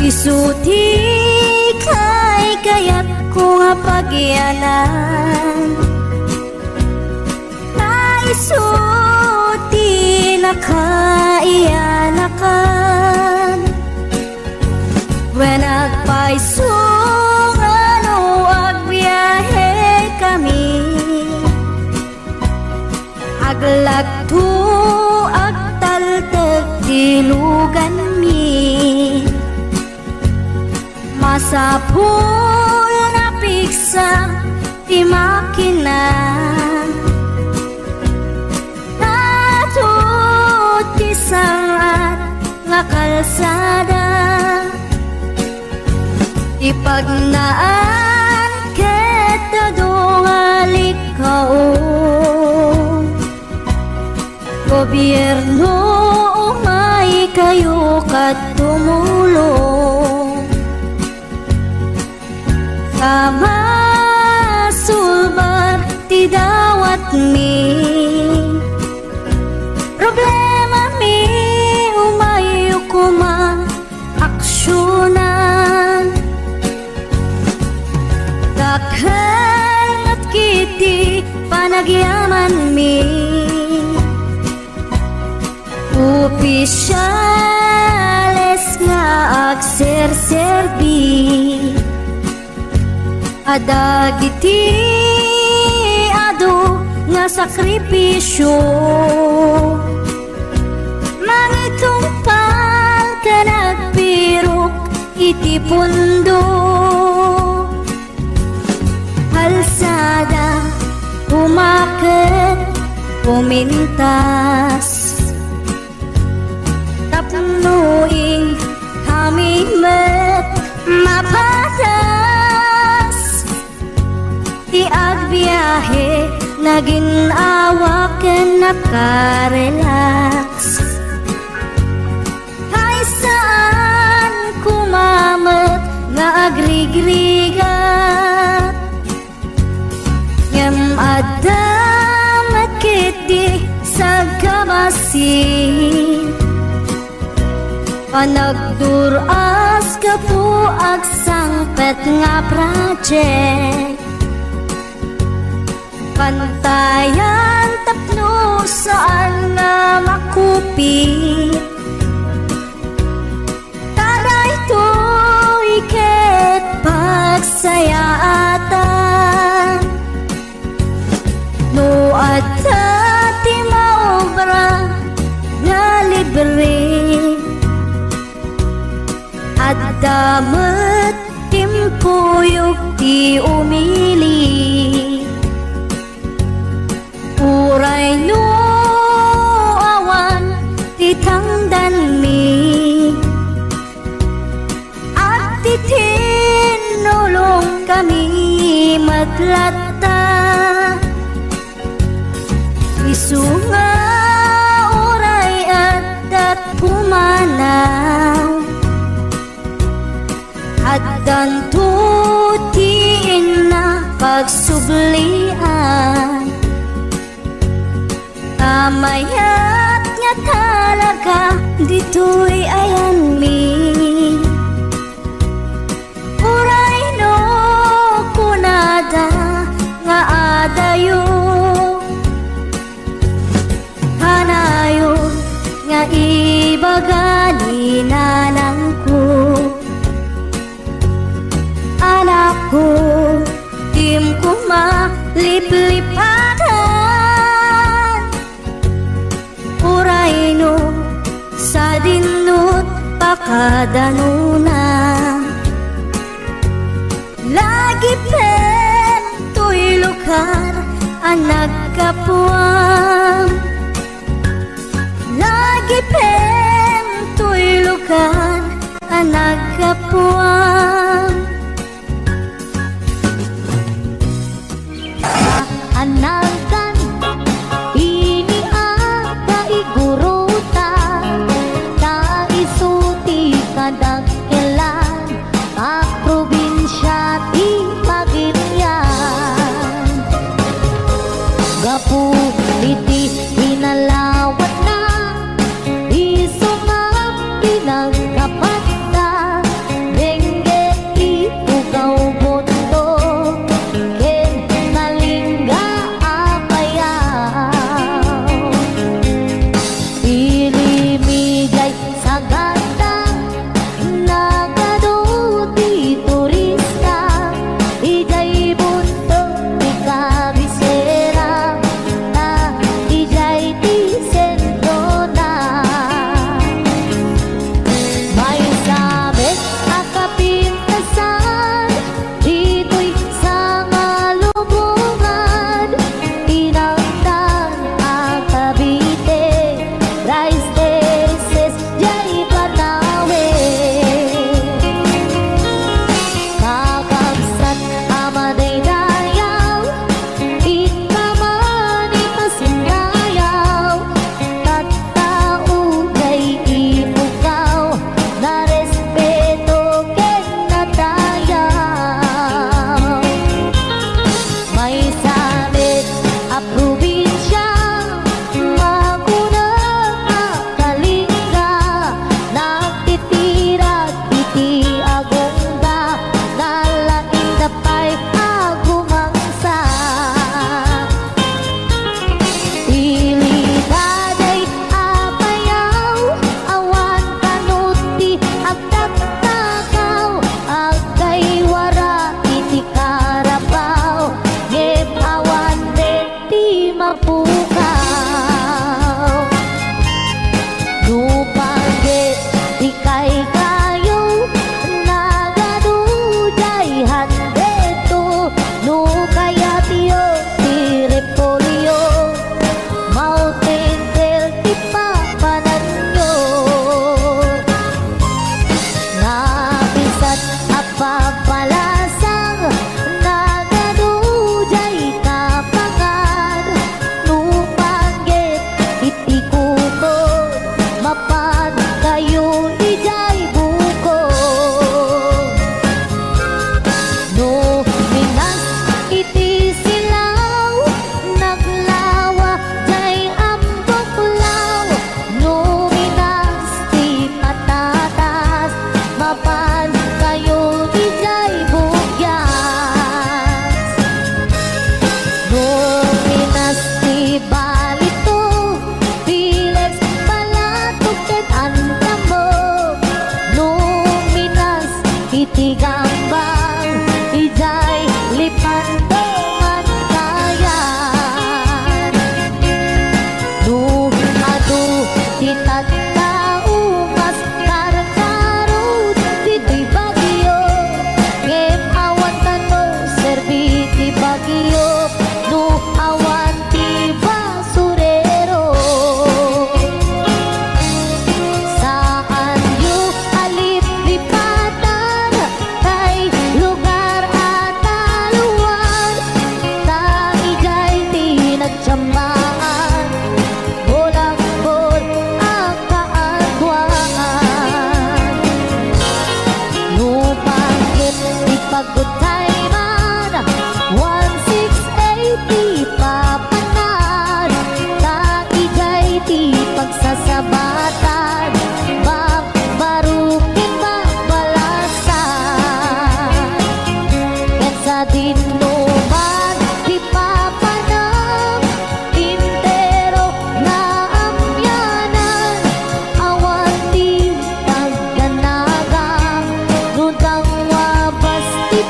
Isuti kay kayat ko nga pagyanan, naisuti na kaiyanakan. When nagpaisong ano agbiyahe kami, aglagto agtaltag dilugan mi. Masapul na piksa ti makina, natut ti sangat nga kalsada. Ipagnaan kita dungalik kao, gobyerno umay kayo kat tumulong. Kama sulbar ti dawat mi, problema mi umayo kuma aksyonan. Dakhan at kiti panagyaman mi, opisyales nga agserserbi. Adagiti ado nga sakripisyo, mangitumpal ka nagpirok iti pundo. Halsada umakit pumintas, tapnuing hamimet mapatas. Ti agbiyahe naging awaken nakarelax. Hay saan kumamet nga agrigrigat, ngem adamet kiti sagkabasin. Panagduras ka po agsangpet nga project, pantayan tapno saan nga makupit. Taray to iket pagsayaatan, no adta ti maobra nga libre. At damat timpuyog ti umili, uray no awan ti tangdan mi. At ti tinulong kami matlatta, isunga uray at pumanaw. At dantutiin na pagsublian, tamayat nga talaga dito'y ayan mi. Uray no kunada nga adayo, hanayon nga ibagani nanang ko. Anak ko, tim ko maliplipatan, uray no sa dinut pakadanuna. Lagi pen to'y lugar ang nagkapuam, lagi pen to'y lugar ang nagkapuam. Anagan ini ada igurutan, naisuti kadagkelan ang probinsya ti Pagirian. Gapuliti inalawat na, iso nga pinagkapat na, itigambang ijay lipantongan kayan nu adu titatao mas karkarot dito'y bagyo ngem awan tanong serbi ti bagyo nu awan ti basurero saan yu alit lipatan kay lugar at aluan ta ijay ti nagtsamaan bolak-bol ang kaadwaan no bakit di pagutay man 1680 papanan ta ijay ti pagsasabatan barukin mabalasan ken sa dinuman di papanang intero na amyanan awan ti pagdanagang nudang wabas ti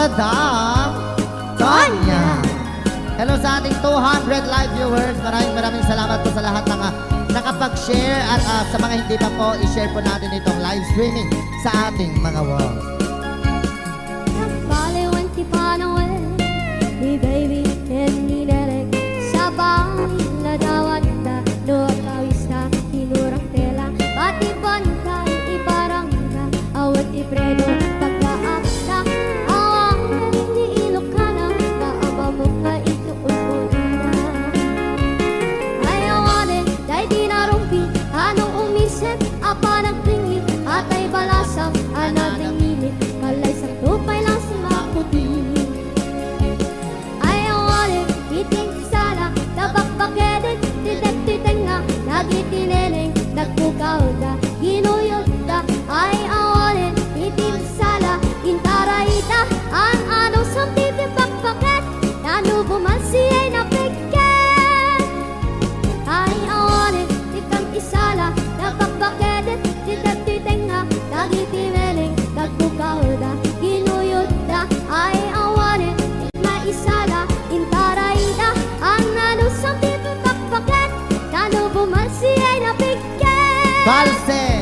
Madam Tanya. Hello sa ating 200 live viewers. Maraming salamat po sa lahat ng nakapag-share at sa mga hindi pa po, i-share po natin itong live streaming sa ating mga wall. Baliwan ti panawin ni baby and ni derek sa bahay na dawan na doon kawis na tinurang tela pati bantay ibarangga awat ipredo pagkaakta awang hindi ilokana na ama mo ka ituon na ayawanin dahil di narumpi anong umisip apa nagtingin atay balasang anading milit kalay sa tupay lang si maputi ayawanin iting sana nabakbakedit titek nga nagitineneng nagpukaw da ginuyod da ay awanin iting sala intarayda ang anong samtipi bakbaket nanubuman siya'y napigket ay awanin ikang isala nabakbakedit titek nga nagitineneng nagpukaw da ginuyod da ay awanin maisala intarayda ang anong samtipi bakbaket nanubuman siya'y napigket Kalse